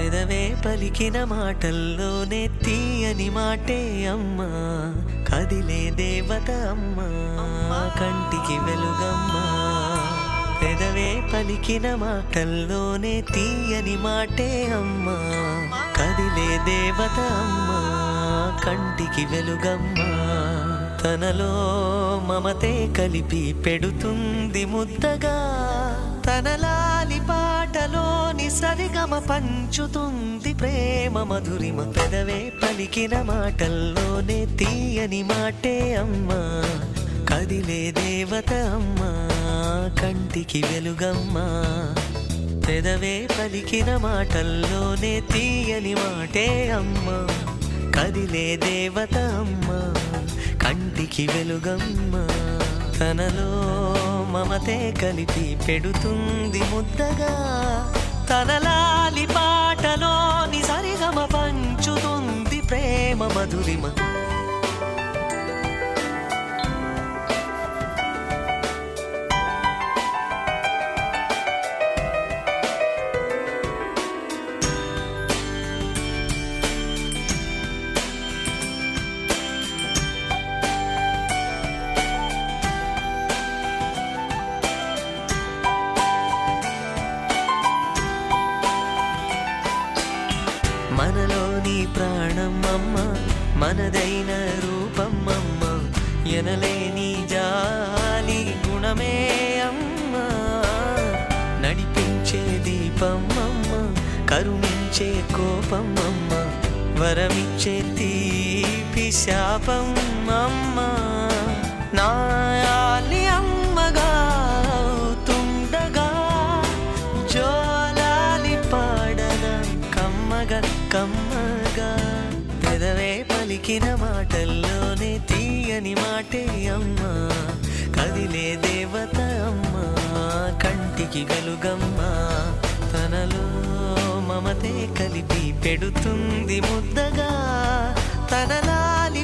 పెదవే పలికిన మాటల్లోనే తీయని మాటే అమ్మా, కదిలే దేవత అమ్మా, కంటికి వెలుగమ్మా. పెదవే పలికిన మాటల్లోనే తీయని మాటే అమ్మా, కదిలే దేవత అమ్మా, కంటికి వెలుగమ్మా. తనలో మమతే కలిపి పెడుతుంది ముద్దగా, తన లాలి పాటలోని సరిగమ పంచుతుంది ప్రేమ మధురిమ. పెదవే పలికిన మాటల్లోనే తీయని మాటే అమ్మా, కదిలే దేవత అమ్మా, కంటికి వెలుగమ్మా. పెదవే పలికిన మాటల్లోనే తీయని మాటే అమ్మా, కదిలే దేవత అమ్మా, కంటికి వెలుగమ్మా. తనలో మమతే కలిపి పెడుతుంది ముద్దగా, తన లాలి పాటలోని సరిగమ పంచుతుంది ప్రేమ మధురిమ. మనలోని ప్రాణం అమ్మ, మనదైన రూపం అమ్మ, ఎనలేని జాలి గుణమే అమ్మ. నడిపించే దీపం అమ్మ, కరుణించే కోపం అమ్మ, వరమిచ్చే తీపి శాపం అమ్మ. నాయాలి అమ్మగా అవుతుండగా, జోలాలి పాడన కమ్మగా కమ్మగా. పెదవే పలికిన మాటల్లోనే తీయని మాటే అమ్మా, కదిలే దేవత అమ్మా, కంటికి వెలుగమ్మా. తనలో మమతే కలిపి పెడుతుంది ముద్దగా, తన లాలి